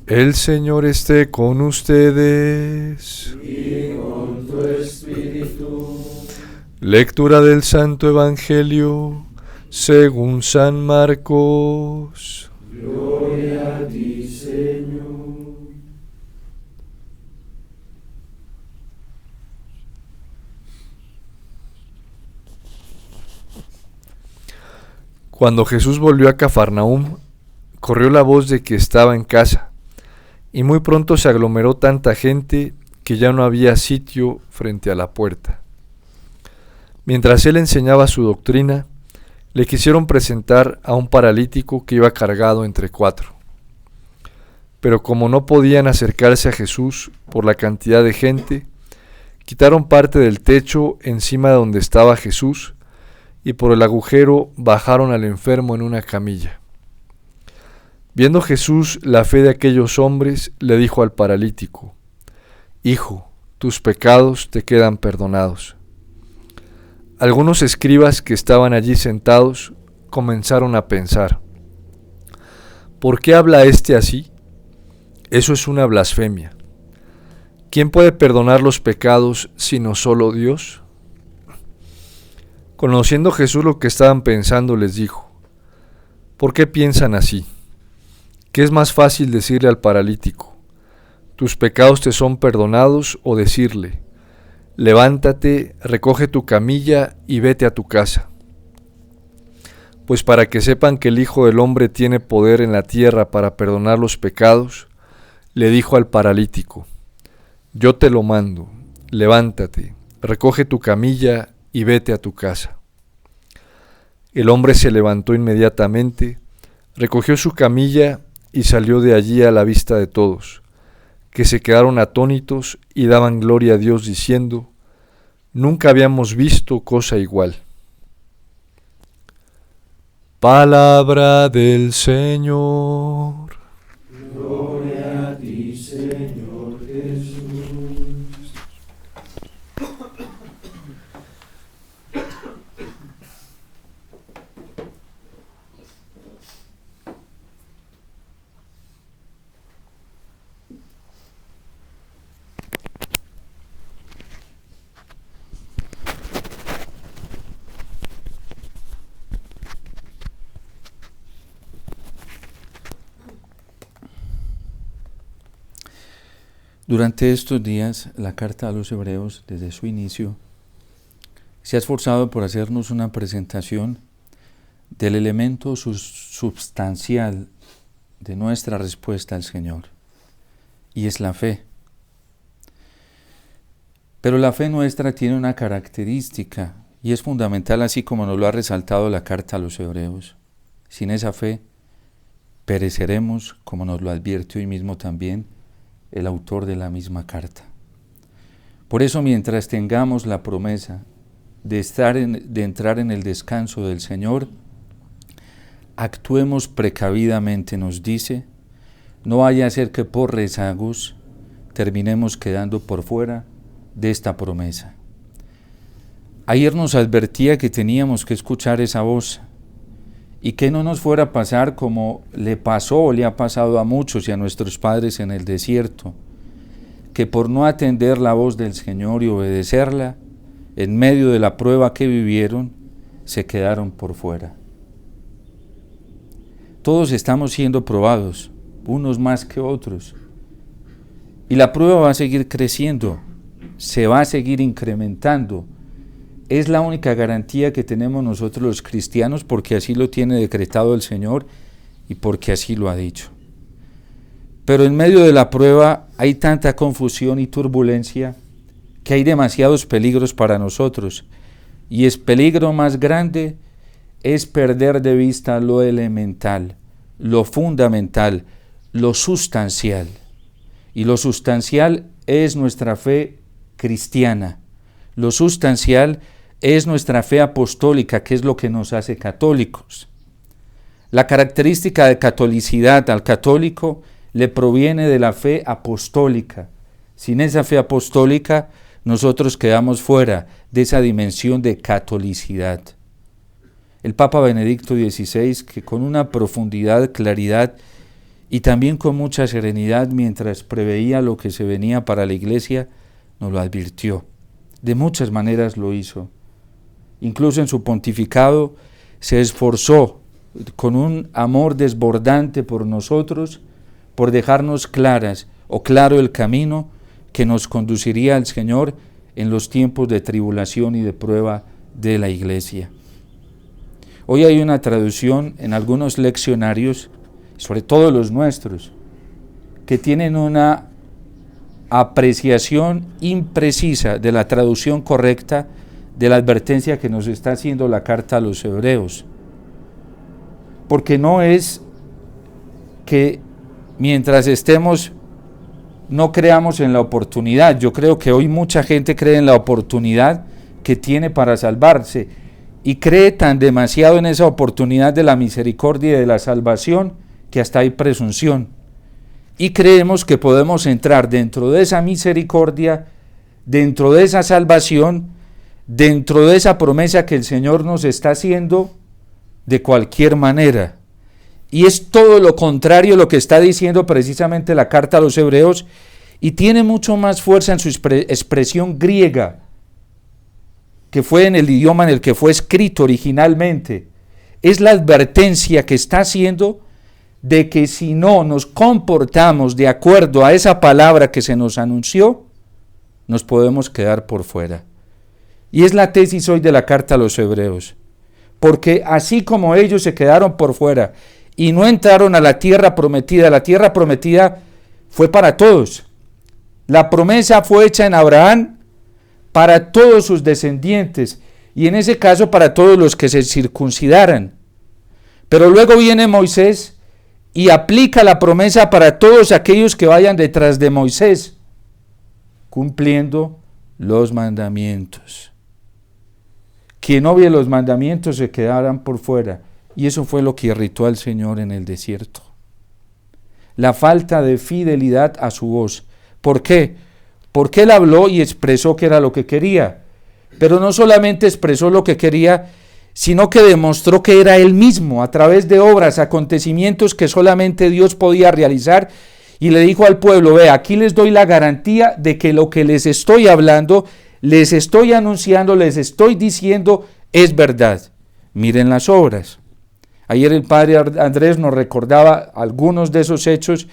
El Señor esté con ustedes. Y con tu espíritu. Lectura del Santo Evangelio según San Marcos. Gloria a ti, Señor. Cuando Jesús volvió a Cafarnaúm, corrió la voz de que estaba en casa, y muy pronto se aglomeró tanta gente que ya no había sitio frente a la puerta. Mientras él enseñaba su doctrina, le quisieron presentar a un paralítico que iba cargado entre 4. Pero como no podían acercarse a Jesús por la cantidad de gente, quitaron parte del techo encima de donde estaba Jesús y por el agujero bajaron al enfermo en una camilla. Viendo Jesús la fe de aquellos hombres, le dijo al paralítico: Hijo, tus pecados te quedan perdonados. Algunos escribas que estaban allí sentados comenzaron a pensar: ¿por qué habla éste así? Eso es una blasfemia. ¿Quién puede perdonar los pecados sino solo Dios? Conociendo Jesús lo que estaban pensando, les dijo: ¿por qué piensan así? ¿Qué es más fácil decirle al paralítico: tus pecados te son perdonados, o decirle: levántate, recoge tu camilla y vete a tu casa? Pues para que sepan que el Hijo del Hombre tiene poder en la tierra para perdonar los pecados, le dijo al paralítico: yo te lo mando, levántate, recoge tu camilla y vete a tu casa. El hombre se levantó inmediatamente, recogió su camilla y salió de allí a la vista de todos, que se quedaron atónitos y daban gloria a Dios diciendo: nunca habíamos visto cosa igual. Palabra del Señor. Gloria a ti, Señor Jesús. Durante estos días, la carta a los Hebreos, desde su inicio, se ha esforzado por hacernos una presentación del elemento substancial de nuestra respuesta al Señor, y es la fe. Pero la fe nuestra tiene una característica, y es fundamental, así como nos lo ha resaltado la carta a los Hebreos. Sin esa fe, pereceremos, como nos lo advierte hoy mismo también el autor de la misma carta. Por eso, mientras tengamos la promesa de entrar en el descanso del Señor, actuemos precavidamente, nos dice, no vaya a ser que por rezagos terminemos quedando por fuera de esta promesa. Ayer nos advertía que teníamos que escuchar esa voz y que no nos fuera a pasar como le pasó o le ha pasado a muchos y a nuestros padres en el desierto, que por no atender la voz del Señor y obedecerla, en medio de la prueba que vivieron, se quedaron por fuera. Todos estamos siendo probados, unos más que otros, y la prueba va a seguir creciendo, se va a seguir incrementando. Es la única garantía que tenemos nosotros los cristianos, porque así lo tiene decretado el Señor y porque así lo ha dicho. Pero en medio de la prueba hay tanta confusión y turbulencia que hay demasiados peligros para nosotros, y el peligro más grande es perder de vista lo elemental, lo fundamental, lo sustancial. Y lo sustancial es nuestra fe cristiana. Lo sustancial es nuestra fe apostólica, que es lo que nos hace católicos. La característica de catolicidad al católico le proviene de la fe apostólica. Sin esa fe apostólica, nosotros quedamos fuera de esa dimensión de catolicidad. El Papa Benedicto XVI, que con una profundidad, claridad y también con mucha serenidad, mientras preveía lo que se venía para la iglesia, nos lo advirtió. De muchas maneras lo hizo. Incluso en su pontificado se esforzó con un amor desbordante por nosotros, por dejarnos claro el camino que nos conduciría al Señor en los tiempos de tribulación y de prueba de la iglesia. Hoy hay una traducción en algunos leccionarios, sobre todo los nuestros, que tienen una apreciación imprecisa de la traducción correcta de la advertencia que nos está haciendo la carta a los hebreos. Porque no es que mientras estemos no creamos en la oportunidad. Yo creo que hoy mucha gente cree en la oportunidad que tiene para salvarse y cree tan demasiado en esa oportunidad de la misericordia y de la salvación que hasta hay presunción. Y creemos que podemos entrar dentro de esa misericordia, dentro de esa salvación, dentro de esa promesa que el Señor nos está haciendo de cualquier manera. Y es todo lo contrario lo que está diciendo precisamente la carta a los hebreos, y tiene mucho más fuerza en su expresión griega, que fue en el idioma en el que fue escrito originalmente. Es la advertencia que está haciendo de que si no nos comportamos de acuerdo a esa palabra que se nos anunció, nos podemos quedar por fuera. Y es la tesis hoy de la carta a los hebreos, porque así como ellos se quedaron por fuera y no entraron a la tierra prometida fue para todos. La promesa fue hecha en Abraham para todos sus descendientes, y en ese caso para todos los que se circuncidaran. Pero luego viene Moisés y aplica la promesa para todos aquellos que vayan detrás de Moisés, cumpliendo los mandamientos. Quien obvie los mandamientos se quedarán por fuera. Y eso fue lo que irritó al Señor en el desierto. La falta de fidelidad a su voz. ¿Por qué? Porque Él habló y expresó que era lo que quería. Pero no solamente expresó lo que quería, sino que demostró que era Él mismo, a través de obras, acontecimientos que solamente Dios podía realizar. Y le dijo al pueblo: ve, aquí les doy la garantía de que lo que les estoy hablando, les estoy anunciando, les estoy diciendo, es verdad. Miren las obras. Ayer el padre Andrés nos recordaba algunos de esos hechos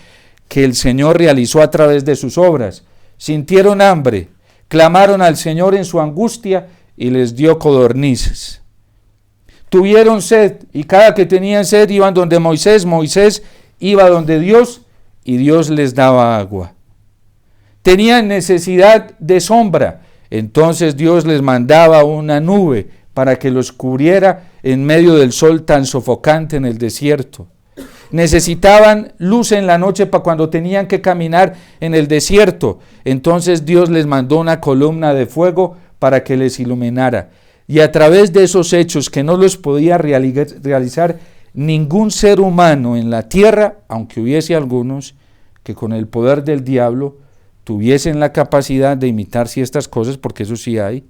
que el Señor realizó a través de sus obras. Sintieron hambre, clamaron al Señor en su angustia y les dio codornices. Tuvieron sed y cada que tenían sed iban donde Moisés, Moisés iba donde Dios y Dios les daba agua. Tenían necesidad de sombra, entonces Dios les mandaba una nube para que los cubriera en medio del sol tan sofocante en el desierto. Necesitaban luz en la noche para cuando tenían que caminar en el desierto. Entonces Dios les mandó una columna de fuego para que les iluminara. Y a través de esos hechos que no los podía realizar ningún ser humano en la tierra, aunque hubiese algunos que con el poder del diablo tuviesen la capacidad de imitar ciertas cosas, porque eso sí hay,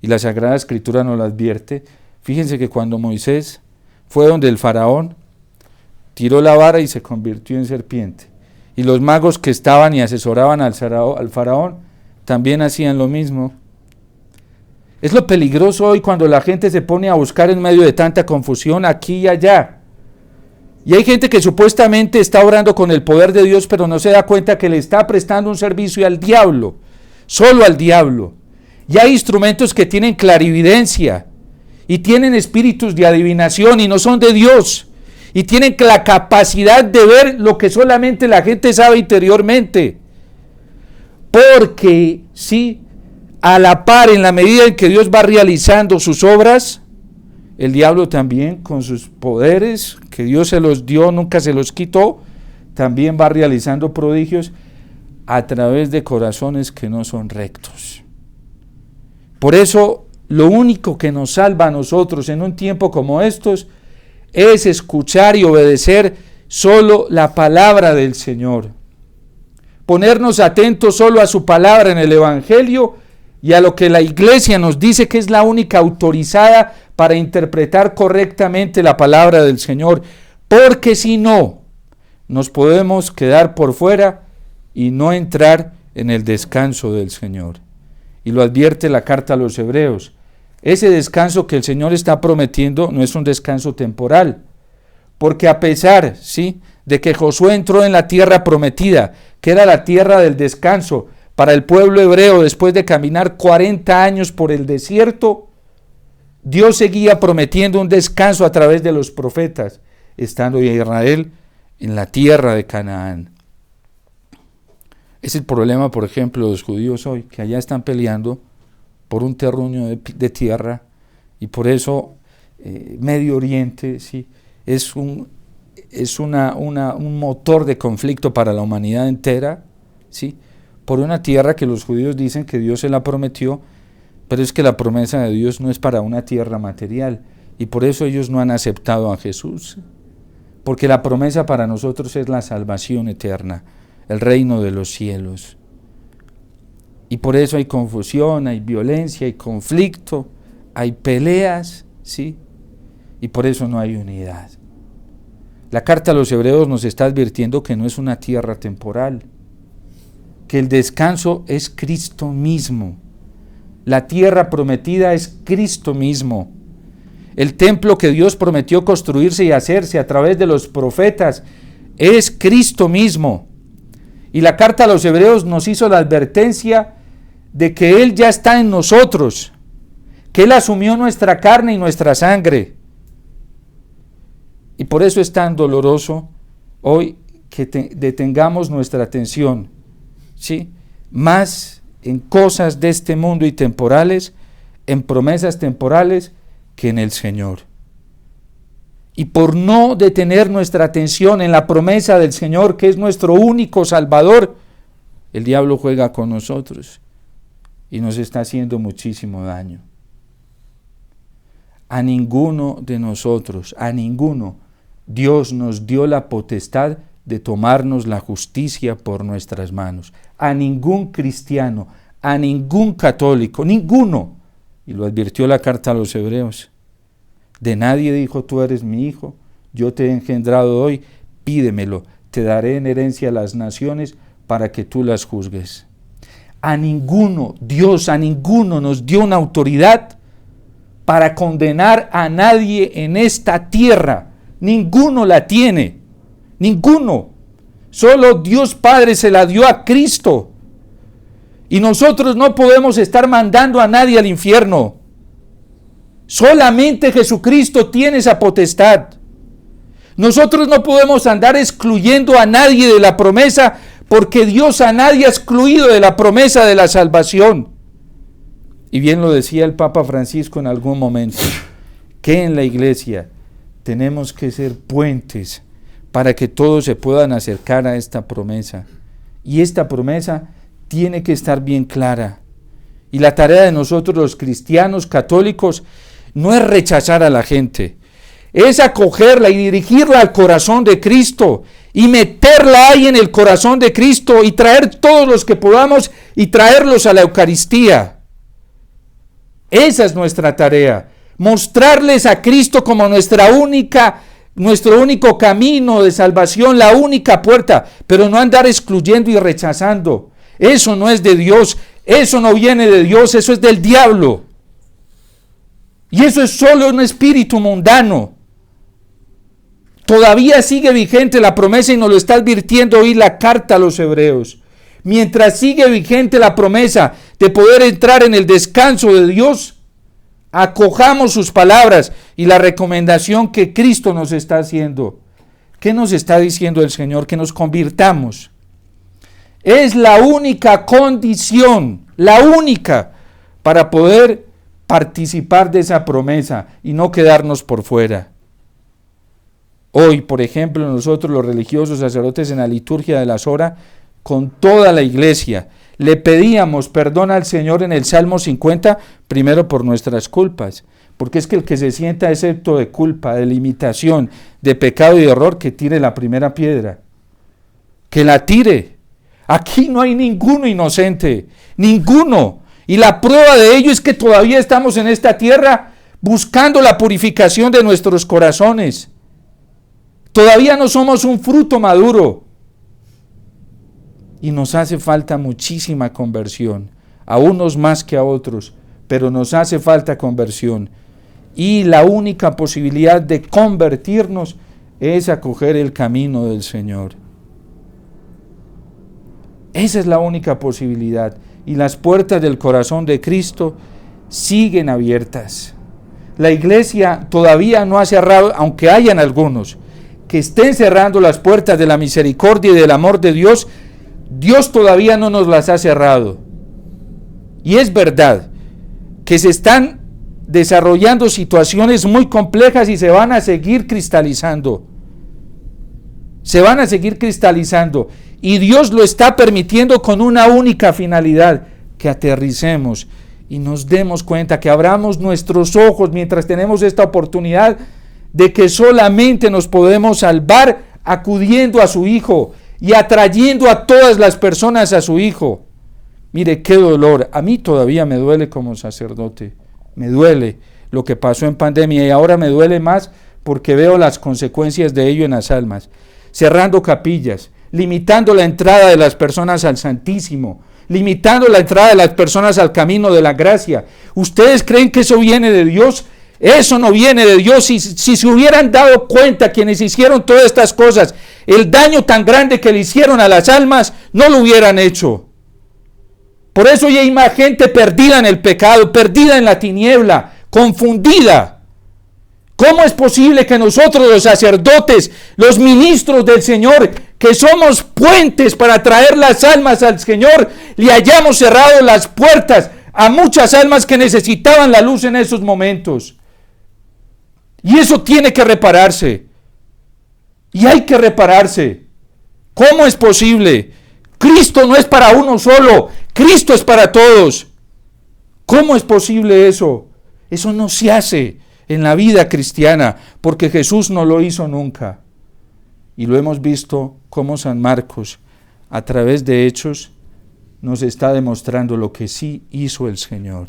y la Sagrada Escritura nos lo advierte. Fíjense que cuando Moisés fue donde el faraón, tiró la vara y se convirtió en serpiente. Y los magos que estaban y asesoraban al faraón también hacían lo mismo. Es lo peligroso hoy cuando la gente se pone a buscar en medio de tanta confusión aquí y allá. Y hay gente que supuestamente está orando con el poder de Dios, pero no se da cuenta que le está prestando un servicio al diablo, solo al diablo. Y hay instrumentos que tienen clarividencia y tienen espíritus de adivinación y no son de Dios. Y tienen la capacidad de ver lo que solamente la gente sabe interiormente. Porque sí, a la par, en la medida en que Dios va realizando sus obras, el diablo también con sus poderes, que Dios se los dio, nunca se los quitó, también va realizando prodigios a través de corazones que no son rectos. Por eso, lo único que nos salva a nosotros en un tiempo como estos es escuchar y obedecer solo la palabra del Señor. Ponernos atentos solo a su palabra en el Evangelio y a lo que la Iglesia nos dice que es la única autorizada para interpretar correctamente la palabra del Señor. Porque si no, nos podemos quedar por fuera y no entrar en el descanso del Señor. Y lo advierte la carta a los Hebreos. Ese descanso que el Señor está prometiendo no es un descanso temporal, porque a pesar, ¿sí?, de que Josué entró en la tierra prometida, que era la tierra del descanso para el pueblo hebreo después de caminar 40 años por el desierto, Dios seguía prometiendo un descanso a través de los profetas, estando Israel en la tierra de Canaán. Es el problema, por ejemplo, de los judíos hoy, que allá están peleando por un terruño de tierra, y por eso Medio Oriente, ¿sí?, es un motor de conflicto para la humanidad entera, ¿sí?, por una tierra que los judíos dicen que Dios se la prometió, pero es que la promesa de Dios no es para una tierra material, y por eso ellos no han aceptado a Jesús, porque la promesa para nosotros es la salvación eterna, el reino de los cielos. Y por eso hay confusión, hay violencia, hay conflicto, hay peleas, ¿sí?, y por eso no hay unidad. La carta a los Hebreos nos está advirtiendo que no es una tierra temporal, que el descanso es Cristo mismo. La tierra prometida es Cristo mismo. El templo que Dios prometió construirse y hacerse a través de los profetas es Cristo mismo. Y la carta a los Hebreos nos hizo la advertencia de que Él ya está en nosotros, que Él asumió nuestra carne y nuestra sangre. Y por eso es tan doloroso hoy que detengamos nuestra atención, ¿sí?, más en cosas de este mundo y temporales, en promesas temporales, que en el Señor. Y por no detener nuestra atención en la promesa del Señor, que es nuestro único Salvador, el diablo juega con nosotros y nos está haciendo muchísimo daño. A ninguno de nosotros, a ninguno, Dios nos dio la potestad de tomarnos la justicia por nuestras manos. A ningún cristiano, a ningún católico, ninguno. Y lo advirtió la carta a los Hebreos. De nadie dijo: tú eres mi hijo, yo te he engendrado hoy, pídemelo, te daré en herencia las naciones para que tú las juzgues. A ninguno, Dios a ninguno nos dio una autoridad para condenar a nadie en esta tierra. Ninguno la tiene, ninguno. Solo Dios Padre se la dio a Cristo. Y nosotros no podemos estar mandando a nadie al infierno. Solamente Jesucristo tiene esa potestad. Nosotros no podemos andar excluyendo a nadie de la promesa, porque Dios a nadie ha excluido de la promesa de la salvación. Y bien lo decía el Papa Francisco en algún momento, que en la iglesia tenemos que ser puentes para que todos se puedan acercar a esta promesa. Y esta promesa tiene que estar bien clara. Y la tarea de nosotros los cristianos católicos no es rechazar a la gente, es acogerla y dirigirla al corazón de Cristo y meterla ahí en el corazón de Cristo y traer todos los que podamos y traerlos a la Eucaristía. Esa es nuestra tarea, mostrarles a Cristo como nuestro único camino de salvación, la única puerta, pero no andar excluyendo y rechazando. Eso no es de Dios, eso no viene de Dios, eso es del diablo. Y eso es solo un espíritu mundano. Todavía sigue vigente la promesa y nos lo está advirtiendo hoy la carta a los Hebreos. Mientras sigue vigente la promesa de poder entrar en el descanso de Dios, acojamos sus palabras y la recomendación que Cristo nos está haciendo. ¿Qué nos está diciendo el Señor? Que nos convirtamos. Es la única condición, la única, para poder participar de esa promesa y no quedarnos por fuera. Hoy, por ejemplo, nosotros los religiosos sacerdotes en la liturgia de las horas, con toda la iglesia, le pedíamos perdón al Señor en el Salmo 50, primero por nuestras culpas, porque es que el que se sienta excepto de culpa, de limitación, de pecado y de error, que tire la primera piedra, que la tire. Aquí no hay ninguno inocente, ninguno. Y la prueba de ello es que todavía estamos en esta tierra buscando la purificación de nuestros corazones. Todavía no somos un fruto maduro. Y nos hace falta muchísima conversión, a unos más que a otros, pero nos hace falta conversión. Y la única posibilidad de convertirnos es acoger el camino del Señor. Esa es la única posibilidad. Y las puertas del corazón de Cristo siguen abiertas. La iglesia todavía no ha cerrado, aunque hayan algunos que estén cerrando las puertas de la misericordia y del amor de Dios. Dios todavía no nos las ha cerrado. Y es verdad que se están desarrollando situaciones muy complejas y se van a seguir cristalizando. Se van a seguir cristalizando. Y Dios lo está permitiendo con una única finalidad: que aterricemos y nos demos cuenta, que abramos nuestros ojos mientras tenemos esta oportunidad de que solamente nos podemos salvar acudiendo a su Hijo y atrayendo a todas las personas a su Hijo. Mire qué dolor, a mí todavía me duele como sacerdote, me duele lo que pasó en pandemia, y ahora me duele más porque veo las consecuencias de ello en las almas. Cerrando capillas, limitando la entrada de las personas al Santísimo, limitando la entrada de las personas al camino de la gracia. ¿Ustedes creen que eso viene de Dios? Eso no viene de Dios. Si se hubieran dado cuenta quienes hicieron todas estas cosas, el daño tan grande que le hicieron a las almas, no lo hubieran hecho. Por eso ya hay más gente perdida en el pecado, perdida en la tiniebla, confundida. ¿Cómo es posible que nosotros, los sacerdotes, los ministros del Señor, que somos puentes para traer las almas al Señor, le hayamos cerrado las puertas a muchas almas que necesitaban la luz en esos momentos? Y eso tiene que repararse. Y hay que repararse. ¿Cómo es posible? Cristo no es para uno solo, Cristo es para todos. ¿Cómo es posible eso? Eso no se hace en la vida cristiana, porque Jesús no lo hizo nunca. Y lo hemos visto como San Marcos, a través de hechos, nos está demostrando lo que sí hizo el Señor.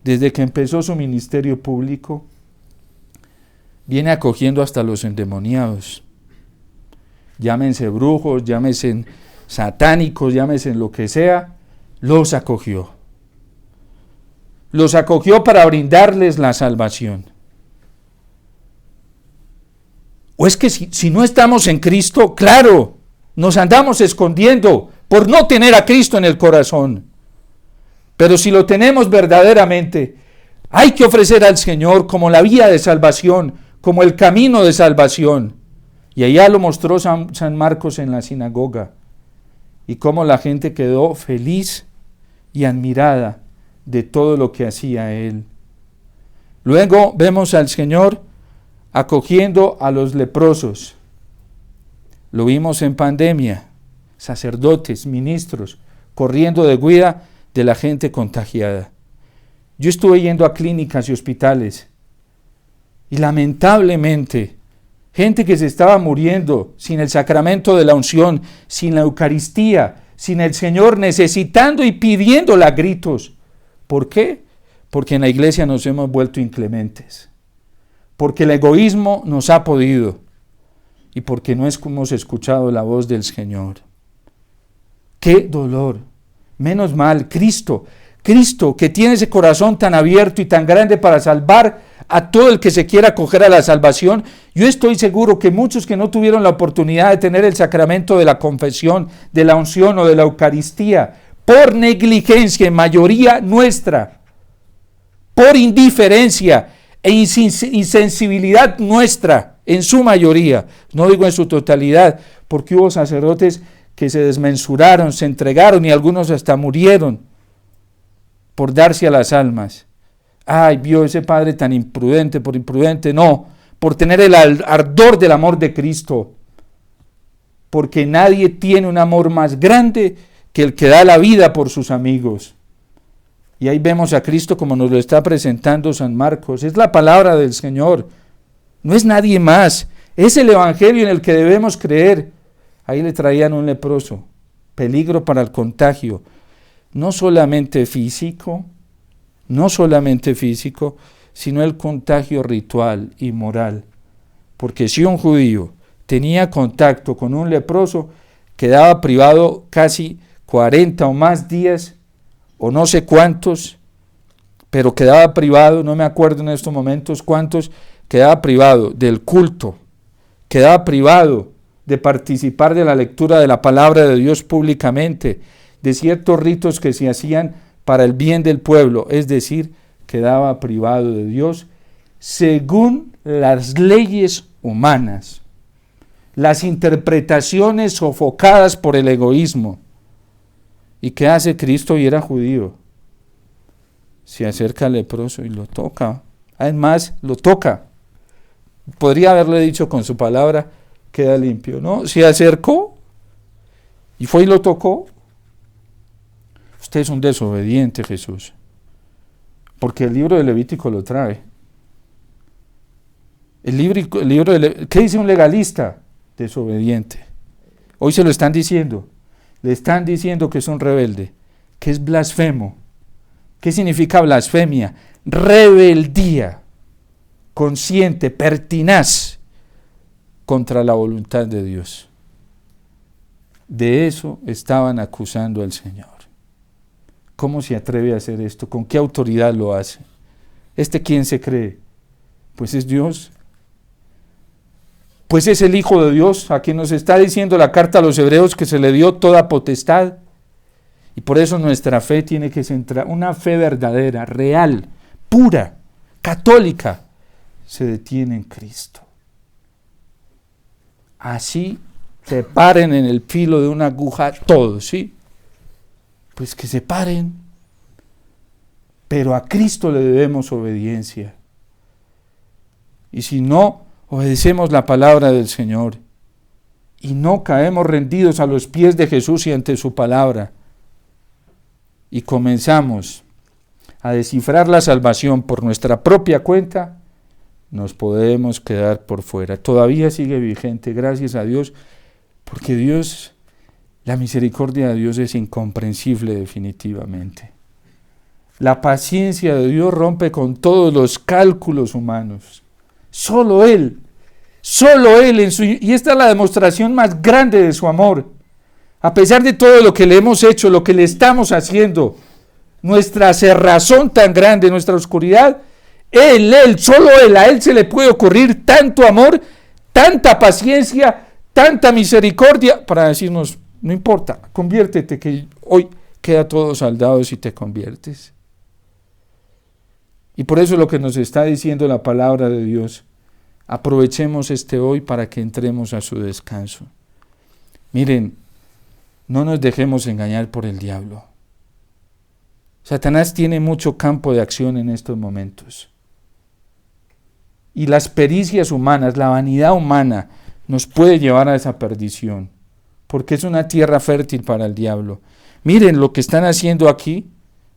Desde que empezó su ministerio público, viene acogiendo hasta los endemoniados. Llámense brujos, llámense satánicos, llámense lo que sea, los acogió. Los acogió para brindarles la salvación. O es que si no estamos en Cristo, claro, nos andamos escondiendo por no tener a Cristo en el corazón. Pero si lo tenemos verdaderamente, hay que ofrecer al Señor como la vía de salvación, como el camino de salvación. Y allá lo mostró San Marcos en la sinagoga. Y cómo la gente quedó feliz y admirada de todo lo que hacía Él. Luego vemos al Señor acogiendo a los leprosos. Lo vimos en pandemia. Sacerdotes, ministros, corriendo de guía de la gente contagiada. Yo estuve yendo a clínicas y hospitales. Y lamentablemente, gente que se estaba muriendo sin el sacramento de la unción, sin la Eucaristía, sin el Señor, necesitando y pidiéndola a gritos. ¿Por qué? Porque en la iglesia nos hemos vuelto inclementes. Porque el egoísmo nos ha podido. Y porque no hemos escuchado la voz del Señor. ¡Qué dolor! Menos mal, Cristo que tiene ese corazón tan abierto y tan grande para salvar a todo el que se quiera acoger a la salvación. Yo estoy seguro que muchos que no tuvieron la oportunidad de tener el sacramento de la confesión, de la unción o de la Eucaristía, por negligencia, en mayoría nuestra, por indiferencia e insensibilidad nuestra, en su mayoría, no digo en su totalidad, porque hubo sacerdotes que se desmensuraron, se entregaron y algunos hasta murieron por darse a las almas. Ay, vio ese padre tan imprudente, por imprudente, no, por tener el ardor del amor de Cristo, porque nadie tiene un amor más grande que el que da la vida por sus amigos. Y ahí vemos a Cristo como nos lo está presentando San Marcos, es la palabra del Señor, no es nadie más, es el Evangelio en el que debemos creer. Ahí le traían un leproso, peligro para el contagio, no solamente físico, sino el contagio ritual y moral. porque si un judío tenía contacto con un leproso, quedaba privado casi 40 o más días, o no sé cuántos, pero quedaba privado, no me acuerdo en estos momentos cuántos, quedaba privado del culto, quedaba privado de participar de la lectura de la palabra de Dios públicamente, de ciertos ritos que se hacían para el bien del pueblo, es decir, quedaba privado de Dios según las leyes humanas, las interpretaciones sofocadas por el egoísmo. ¿Y qué hace Cristo? Y era judío. Se acerca al leproso y lo toca. Además, lo toca. Podría haberle dicho con su palabra, queda limpio, ¿no? Se acercó y fue y lo tocó. Usted es un desobediente, Jesús. Porque el libro de Levítico lo trae. ¿Qué dice un legalista? Desobediente. Hoy se lo están diciendo. Le están diciendo que es un rebelde, que es blasfemo. ¿Qué significa blasfemia? Rebeldía consciente, pertinaz contra la voluntad de Dios. De eso estaban acusando al Señor. ¿Cómo se atreve a hacer esto? ¿Con qué autoridad lo hace? ¿Quién se cree? Pues es Dios. Pues es el Hijo de Dios, a quien nos está diciendo la carta a los Hebreos que se le dio toda potestad. Y por eso nuestra fe tiene que centrar, una fe verdadera, real, pura, católica, se detiene en Cristo. Así se paren en el filo de una aguja todos, ¿sí? Pues que se paren, pero a Cristo le debemos obediencia. Y si no obedecemos la palabra del Señor y no caemos rendidos a los pies de Jesús y ante su palabra y comenzamos a descifrar la salvación por nuestra propia cuenta, nos podemos quedar por fuera. Todavía sigue vigente, gracias a Dios, porque Dios, la misericordia de Dios es incomprensible definitivamente. La paciencia de Dios rompe con todos los cálculos humanos. Solo Él, y esta es la demostración más grande de su amor. A pesar de todo lo que le hemos hecho, lo que le estamos haciendo, nuestra cerrazón tan grande, nuestra oscuridad, solo Él, a Él se le puede ocurrir tanto amor, tanta paciencia, tanta misericordia, para decirnos, no importa, conviértete, que hoy queda todo saldado si te conviertes. Y por eso lo que nos está diciendo la palabra de Dios, aprovechemos hoy para que entremos a su descanso. Miren, no nos dejemos engañar por el diablo. Satanás tiene mucho campo de acción en estos momentos. Y las pericias humanas, la vanidad humana, nos puede llevar a esa perdición, porque es una tierra fértil para el diablo. Miren lo que están haciendo aquí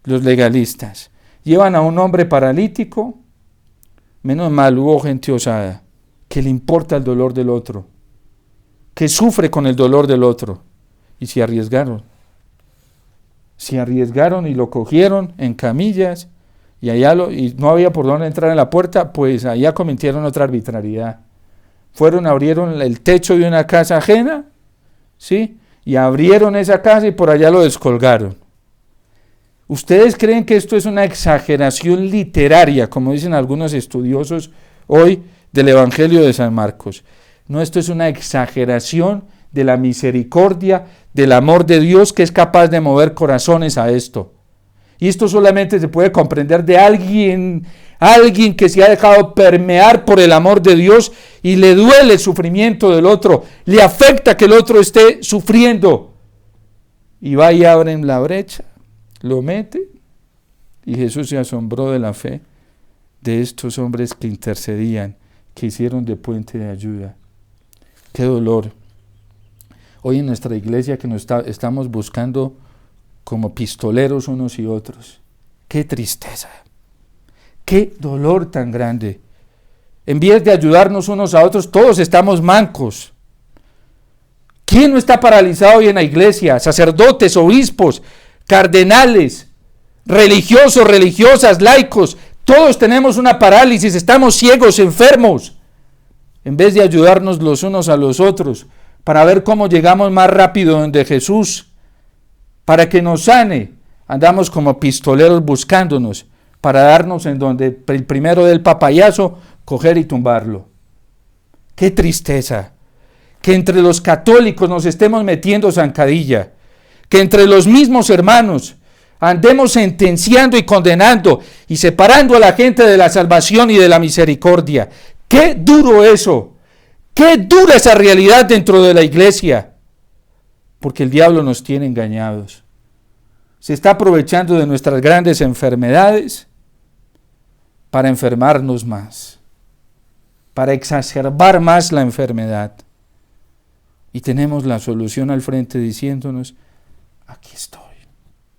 los legalistas. Llevan a un hombre paralítico, menos mal hubo gente osada, que le importa el dolor del otro, que sufre con el dolor del otro, y se arriesgaron. Se arriesgaron y lo cogieron en camillas, y no había por dónde entrar en la puerta, pues allá cometieron otra arbitrariedad. Abrieron el techo de una casa ajena, ¿sí? Y abrieron esa casa y por allá lo descolgaron. ¿Ustedes creen que esto es una exageración literaria, como dicen algunos estudiosos hoy del Evangelio de San Marcos? No, esto es una exageración de la misericordia, del amor de Dios, que es capaz de mover corazones a esto. Y esto solamente se puede comprender de alguien que se ha dejado permear por el amor de Dios y le duele el sufrimiento del otro, le afecta que el otro esté sufriendo. Y va y abren la brecha, lo mete, y Jesús se asombró de la fe de estos hombres que intercedían, que hicieron de puente de ayuda. ¡Qué dolor! Hoy en nuestra iglesia que nos estamos buscando como pistoleros unos y otros. ¡Qué tristeza! ¡Qué dolor tan grande! En vez de ayudarnos unos a otros, todos estamos mancos. ¿Quién no está paralizado hoy en la iglesia? Sacerdotes, obispos, cardenales, religiosos, religiosas, laicos. Todos tenemos una parálisis, estamos ciegos, enfermos en vez de ayudarnos los unos a los otros, para ver cómo llegamos más rápido donde Jesús, para que nos sane, andamos como pistoleros buscándonos, para darnos en donde el primero del papayazo, coger y tumbarlo. ¡Qué tristeza! Que entre los católicos nos estemos metiendo zancadilla, que entre los mismos hermanos andemos sentenciando y condenando y separando a la gente de la salvación y de la misericordia. ¡Qué duro eso! ¡Qué dura esa realidad dentro de la iglesia! Porque el diablo nos tiene engañados. Se está aprovechando de nuestras grandes enfermedades para enfermarnos más, para exacerbar más la enfermedad. Y tenemos la solución al frente diciéndonos, aquí estoy,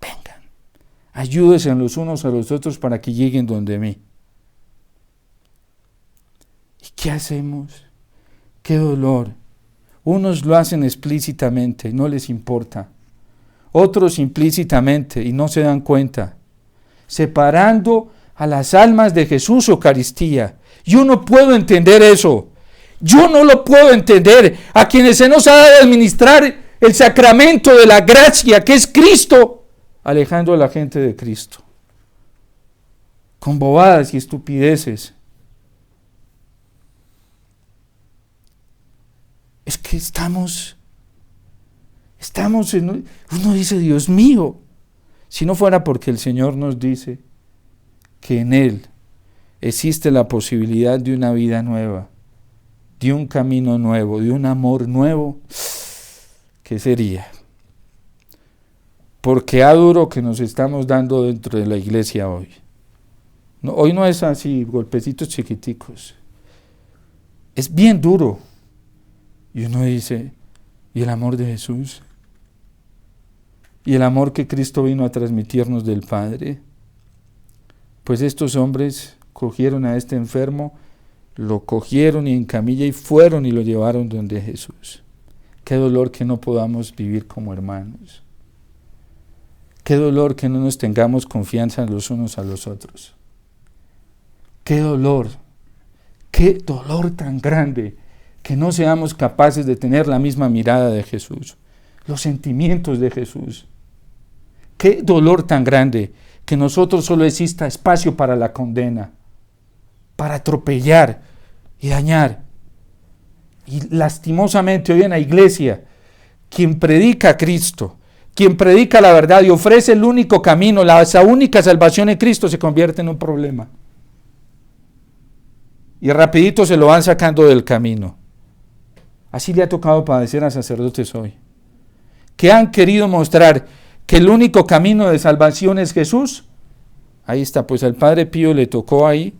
vengan, ayúdense los unos a los otros para que lleguen donde mí. ¿Y qué hacemos? ¡Qué dolor! Unos lo hacen explícitamente, no les importa. Otros implícitamente y no se dan cuenta. Separando a las almas de Jesús Eucaristía. Yo no puedo entender eso. Yo no lo puedo entender. A quienes se nos ha dado administrar el sacramento de la gracia, que es Cristo, alejando a la gente de Cristo. Con bobadas y estupideces. Es que estamos en... Uno dice, Dios mío, si no fuera porque el Señor nos dice que en Él existe la posibilidad de una vida nueva, de un camino nuevo, de un amor nuevo, ¿qué sería? Porque a duro que nos estamos dando dentro de la iglesia hoy. No, hoy no es así, golpecitos chiquiticos. Es bien duro. Y uno dice, ¿y el amor de Jesús? ¿Y el amor que Cristo vino a transmitirnos del Padre? Pues estos hombres cogieron a este enfermo, lo cogieron y en camilla y fueron y lo llevaron donde Jesús. Qué dolor que no podamos vivir como hermanos. Qué dolor que no nos tengamos confianza los unos a los otros. Qué dolor tan grande que no seamos capaces de tener la misma mirada de Jesús, los sentimientos de Jesús. Qué dolor tan grande que nosotros solo exista espacio para la condena, para atropellar y dañar. Y lastimosamente hoy en la iglesia, quien predica a Cristo, quien predica la verdad y ofrece el único camino, la única salvación en Cristo, se convierte en un problema. Y rapidito se lo van sacando del camino. Así le ha tocado padecer a sacerdotes hoy, que han querido mostrar que el único camino de salvación es Jesús. Ahí está, pues al Padre Pío le tocó ahí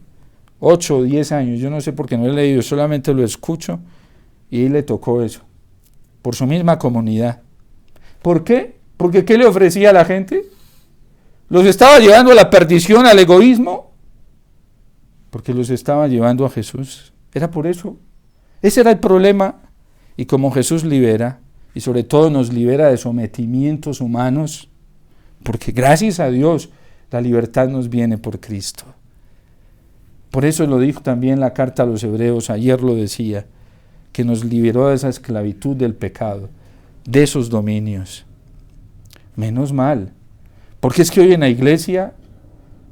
8 o 10 años, yo no sé por qué no he leído, solamente lo escucho, y ahí le tocó eso, por su misma comunidad. ¿Por qué? Porque ¿qué le ofrecía a la gente? ¿Los estaba llevando a la perdición, al egoísmo? Porque los estaba llevando a Jesús. Era por eso. Ese era el problema. Y como Jesús libera, y sobre todo nos libera de sometimientos humanos, porque gracias a Dios la libertad nos viene por Cristo. Por eso lo dijo también la carta a los Hebreos, ayer lo decía, que nos liberó de esa esclavitud del pecado, de esos dominios. Menos mal, porque es que hoy en la iglesia,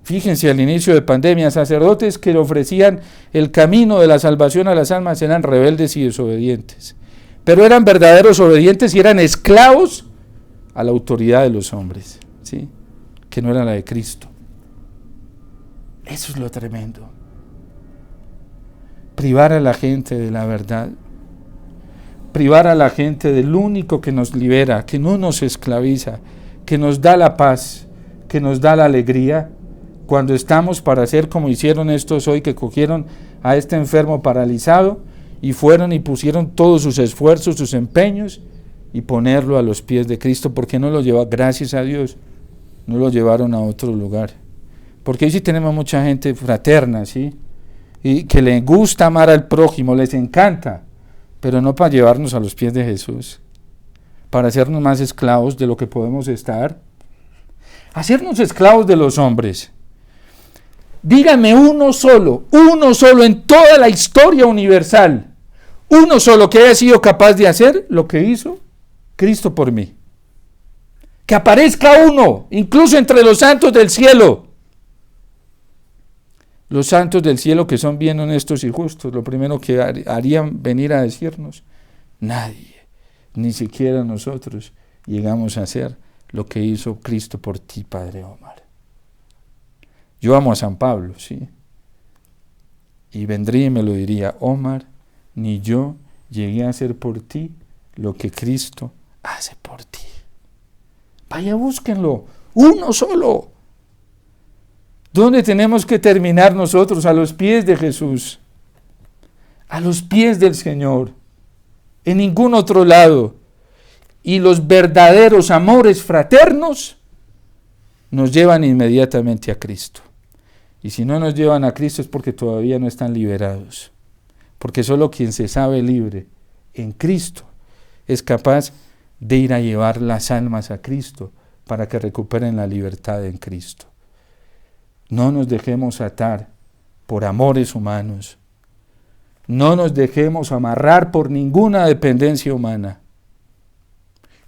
fíjense al inicio de pandemia, sacerdotes que le ofrecían el camino de la salvación a las almas eran rebeldes y desobedientes. Pero eran verdaderos obedientes y eran esclavos a la autoridad de los hombres, ¿sí? Que no era la de Cristo. Eso es lo tremendo. Privar a la gente de la verdad, privar a la gente del único que nos libera, que no nos esclaviza, que nos da la paz, que nos da la alegría, cuando estamos para hacer como hicieron estos hoy, que cogieron a este enfermo paralizado y fueron y pusieron todos sus esfuerzos, sus empeños, y ponerlo a los pies de Cristo, porque no lo lleva, gracias a Dios, no lo llevaron a otro lugar. Porque hoy sí tenemos mucha gente fraterna, ¿sí? Y que le gusta amar al prójimo, les encanta, pero no para llevarnos a los pies de Jesús, para hacernos más esclavos de lo que podemos estar, hacernos esclavos de los hombres. Dígame uno solo en toda la historia universal, Uno solo que haya sido capaz de hacer lo que hizo Cristo por mí. Que aparezca uno, incluso entre los santos del cielo. Los santos del cielo que son bien honestos y justos, lo primero que harían venir a decirnos, nadie, ni siquiera nosotros, llegamos a hacer lo que hizo Cristo por ti, Padre Omar. Yo amo a San Pablo, ¿sí? Y vendría y me lo diría, Omar, ni yo llegué a hacer por ti lo que Cristo hace por ti. Vaya, búsquenlo, uno solo. ¿Dónde tenemos que terminar nosotros? A los pies de Jesús, a los pies del Señor, en ningún otro lado. Y los verdaderos amores fraternos nos llevan inmediatamente a Cristo. Y si no nos llevan a Cristo es porque todavía no están liberados. Porque solo quien se sabe libre en Cristo es capaz de ir a llevar las almas a Cristo para que recuperen la libertad en Cristo. No nos dejemos atar por amores humanos. No nos dejemos amarrar por ninguna dependencia humana.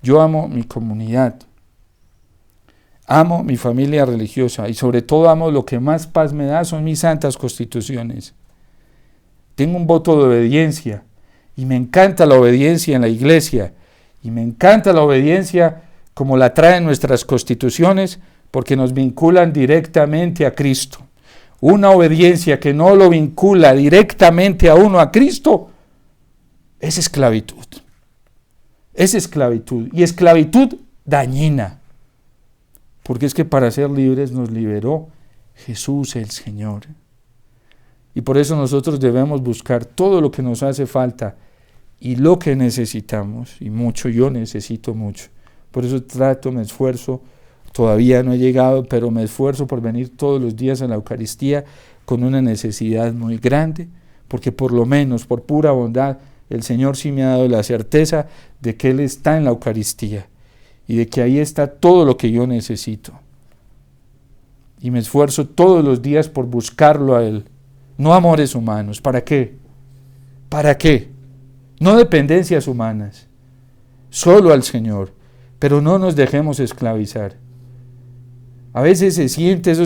Yo amo mi comunidad, amo mi familia religiosa y sobre todo amo lo que más paz me da son mis santas constituciones. Tengo un voto de obediencia y me encanta la obediencia en la iglesia y me encanta la obediencia como la traen nuestras constituciones porque nos vinculan directamente a Cristo. Una obediencia que no lo vincula directamente a uno a Cristo es esclavitud. Es esclavitud, y esclavitud dañina, porque es que para ser libres nos liberó Jesús el Señor. Y por eso nosotros debemos buscar todo lo que nos hace falta y lo que necesitamos, y mucho, yo necesito mucho. Por eso trato, me esfuerzo, todavía no he llegado, pero me esfuerzo por venir todos los días a la Eucaristía con una necesidad muy grande, porque por lo menos, por pura bondad, el Señor sí me ha dado la certeza de que Él está en la Eucaristía y de que ahí está todo lo que yo necesito. Y me esfuerzo todos los días por buscarlo a Él. No amores humanos. ¿Para qué? ¿Para qué? No dependencias humanas. Solo al Señor. Pero no nos dejemos esclavizar. A veces se sienten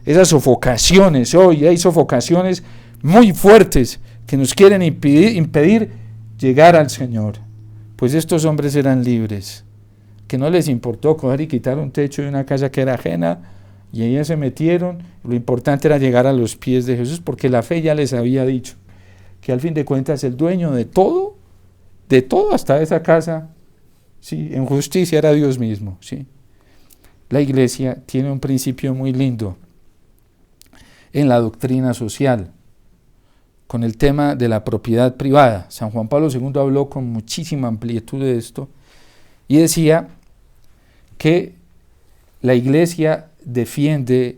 esas sofocaciones. Hoy hay sofocaciones muy fuertes que nos quieren impedir llegar al Señor. Pues estos hombres eran libres, que no les importó coger y quitar un techo de una casa que era ajena, y ahí se metieron. Lo importante era llegar a los pies de Jesús, porque la fe ya les había dicho que al fin de cuentas el dueño de todo hasta esa casa, sí, en justicia era Dios mismo, sí. La Iglesia tiene un principio muy lindo en la doctrina social, con el tema de la propiedad privada. San Juan Pablo II habló con muchísima amplitud de esto y decía que la Iglesia defiende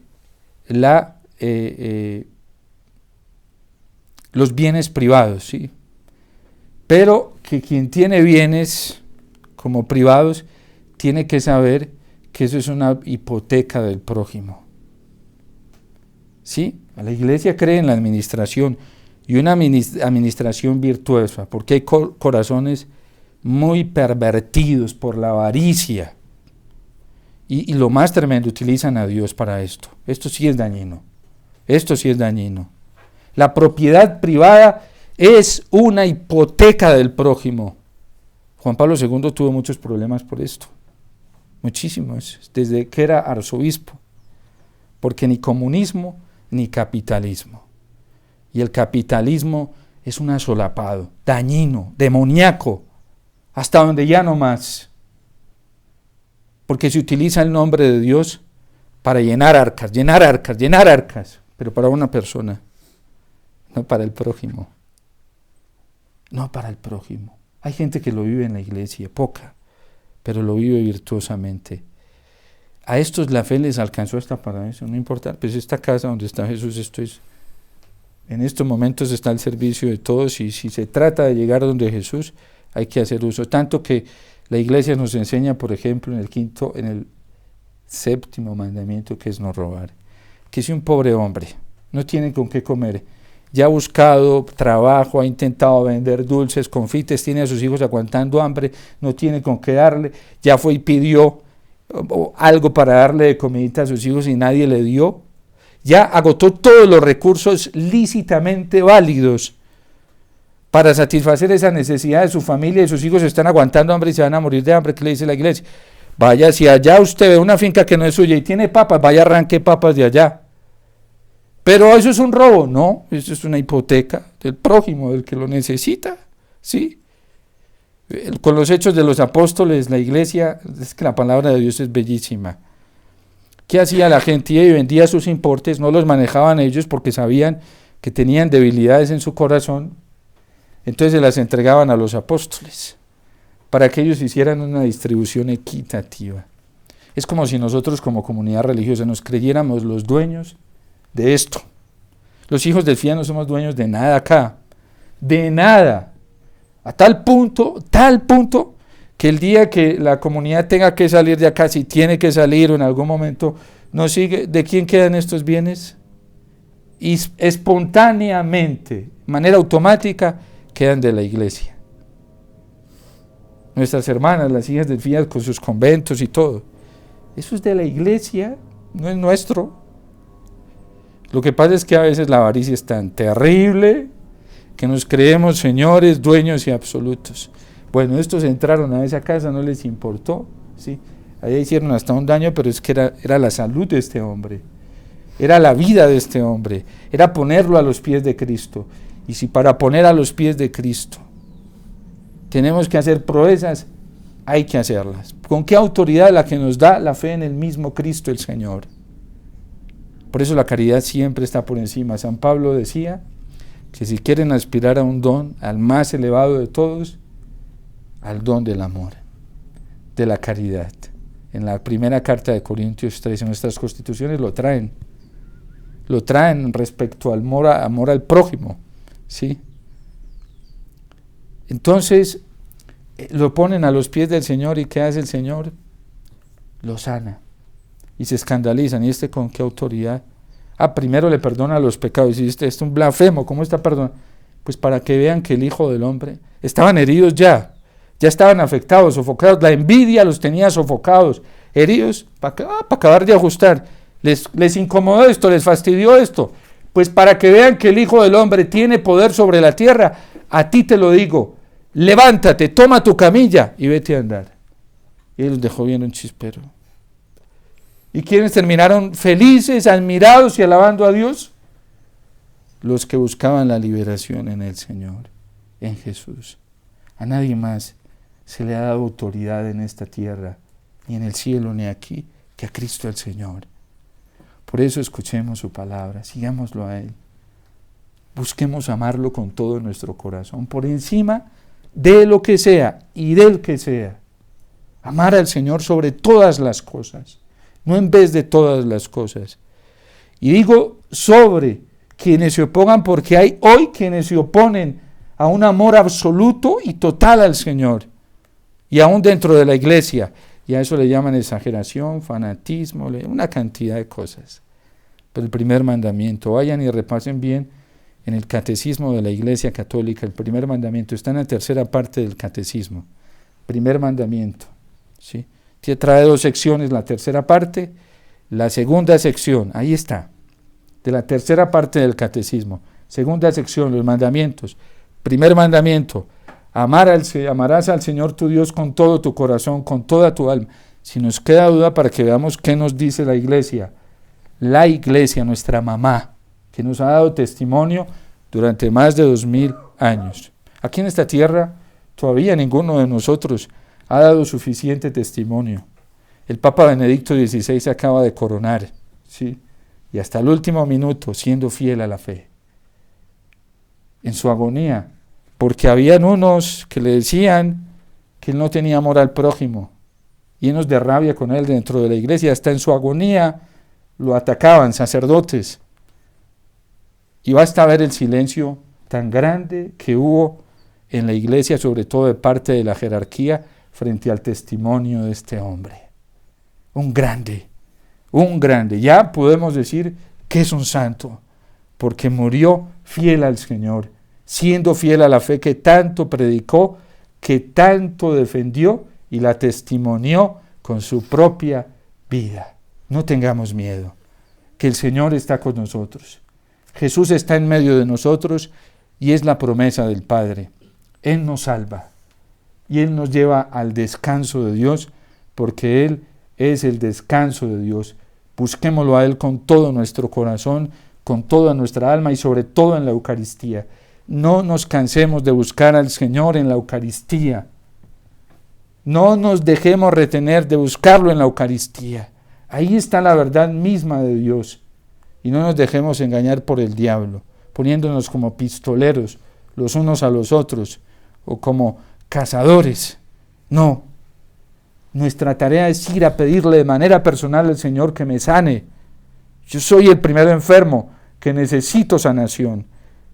los bienes privados, ¿sí? Pero que quien tiene bienes como privados tiene que saber que eso es una hipoteca del prójimo, ¿sí? La Iglesia cree en la administración, y una administración virtuosa, porque hay corazones muy pervertidos por la avaricia, y lo más tremendo, utilizan a Dios para esto. Esto sí es dañino, La propiedad privada es una hipoteca del prójimo. Juan Pablo II tuvo muchos problemas por esto, muchísimos, desde que era arzobispo, porque ni comunismo ni capitalismo. Y el capitalismo es un asolapado, dañino, demoníaco, hasta donde ya no más. Porque se utiliza el nombre de Dios para llenar arcas, pero para una persona, no para el prójimo. No para el prójimo. Hay gente que lo vive en la iglesia, poca, pero lo vive virtuosamente. A estos la fe les alcanzó hasta para eso, no importa, pues esta casa donde está Jesús, en estos momentos está al servicio de todos, y si se trata de llegar donde Jesús, hay que hacer uso. Tanto que la Iglesia nos enseña, por ejemplo, en el 7º mandamiento, que es no robar, que si un pobre hombre no tiene con qué comer ya ha buscado trabajo, ha intentado vender dulces, confites, tiene a sus hijos aguantando hambre, no tiene con qué darle, ya fue y pidió algo para darle de comidita a sus hijos y nadie le dio, ya agotó todos los recursos lícitamente válidos para satisfacer esa necesidad de su familia y sus hijos están aguantando hambre y se van a morir de hambre. ¿Qué le dice la iglesia? Vaya, si allá usted ve una finca que no es suya y tiene papas, vaya, arranque papas de allá. Pero eso es un robo, no, eso es una hipoteca del prójimo, del que lo necesita, ¿sí? Con los hechos de los apóstoles, la iglesia, es que la palabra de Dios es bellísima. ¿Qué hacía la gente? Y vendía sus importes, no los manejaban ellos porque sabían que tenían debilidades en su corazón, entonces se las entregaban a los apóstoles para que ellos hicieran una distribución equitativa. Es como si nosotros como comunidad religiosa nos creyéramos los dueños de esto. Los hijos del fiel no somos dueños de nada acá, de nada, a tal punto que el día que la comunidad tenga que salir de acá, si tiene que salir o en algún momento no sigue, ¿de quién quedan estos bienes? Y espontáneamente, de manera automática, quedan de la iglesia. Nuestras hermanas, las hijas del fiel con sus conventos y todo, eso es de la iglesia, no es nuestro. Lo que pasa es que a veces la avaricia es tan terrible que nos creemos señores, dueños y absolutos. Bueno, estos entraron a esa casa, no les importó, ¿sí? Allá hicieron hasta un daño, pero es que era la salud de este hombre, era la vida de este hombre, era ponerlo a los pies de Cristo. Y si para poner a los pies de Cristo tenemos que hacer proezas, hay que hacerlas. ¿Con qué autoridad? La que nos da la fe en el mismo Cristo el Señor. Por eso la caridad siempre está por encima. San Pablo decía que si quieren aspirar a un don, al más elevado de todos, al don del amor, de la caridad. En la primera carta de Corintios 3, en nuestras constituciones lo traen respecto al amor al prójimo, ¿sí? Entonces lo ponen a los pies del Señor y ¿qué hace el Señor? Lo sana y se escandalizan. ¿Y con qué autoridad? Primero le perdona los pecados. Y este es un blasfemo, ¿cómo está perdonado? Pues para que vean que el Hijo del Hombre, estaban heridos ya estaban afectados, sofocados, la envidia los tenía sofocados, heridos, para acabar de ajustar. Les incomodó esto, les fastidió esto. Pues para que vean que el Hijo del Hombre tiene poder sobre la tierra, a ti te lo digo, levántate, toma tu camilla y vete a andar. Y él los dejó viendo un chispero. ¿Y quiénes terminaron felices, admirados y alabando a Dios? Los que buscaban la liberación en el Señor, en Jesús. A nadie más se le ha dado autoridad en esta tierra, ni en el cielo, ni aquí, que a Cristo el Señor. Por eso escuchemos su palabra, sigámoslo a Él. Busquemos amarlo con todo nuestro corazón, por encima de lo que sea y del que sea. Amar al Señor sobre todas las cosas, no en vez de todas las cosas. Y digo sobre quienes se opongan, porque hay hoy quienes se oponen a un amor absoluto y total al Señor, y aún dentro de la iglesia, y a eso le llaman exageración, fanatismo, una cantidad de cosas. Pero el primer mandamiento, vayan y repasen bien en el catecismo de la Iglesia Católica, el primer mandamiento, está en la tercera parte del catecismo, primer mandamiento, ¿sí? Trae 2 secciones, la tercera parte, la segunda sección, ahí está, de la tercera parte del catecismo, segunda sección, los mandamientos. Primer mandamiento, amarás al Señor tu Dios con todo tu corazón, con toda tu alma. Si nos queda duda, para que veamos qué nos dice la iglesia, nuestra mamá, que nos ha dado testimonio durante más de 2000 años. Aquí en esta tierra, todavía ninguno de nosotros ha dado suficiente testimonio. El Papa Benedicto XVI se acaba de coronar, ¿sí? Y hasta el último minuto, siendo fiel a la fe. En su agonía, porque habían unos que le decían que él no tenía amor al prójimo, llenos de rabia con él dentro de la iglesia, hasta en su agonía lo atacaban sacerdotes. Y basta ver el silencio tan grande que hubo en la iglesia, sobre todo de parte de la jerarquía, frente al testimonio de este hombre. Un grande, ya podemos decir que es un santo, porque murió fiel al Señor, siendo fiel a la fe que tanto predicó, que tanto defendió y la testimonió con su propia vida. No tengamos miedo, que el Señor está con nosotros. Jesús está en medio de nosotros y es la promesa del Padre. Él nos salva y Él nos lleva al descanso de Dios, porque Él es el descanso de Dios. Busquémoslo a Él con todo nuestro corazón, con toda nuestra alma y sobre todo en la Eucaristía. No nos cansemos de buscar al Señor en la Eucaristía. No nos dejemos retener de buscarlo en la Eucaristía. Ahí está la verdad misma de Dios. Y no nos dejemos engañar por el diablo, poniéndonos como pistoleros los unos a los otros o como cazadores. No. Nuestra tarea es ir a pedirle de manera personal al Señor que me sane. Yo soy el primero enfermo que necesito sanación.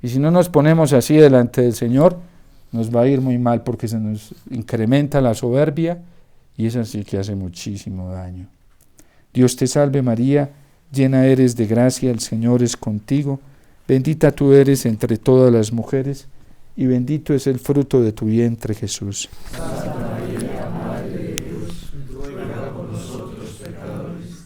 Y si no nos ponemos así delante del Señor, nos va a ir muy mal, porque se nos incrementa la soberbia y eso sí que hace muchísimo daño. Dios te salve María, llena eres de gracia, el Señor es contigo, bendita tú eres entre todas las mujeres y bendito es el fruto de tu vientre Jesús. Santa María, Madre de Dios, ruega por nosotros pecadores,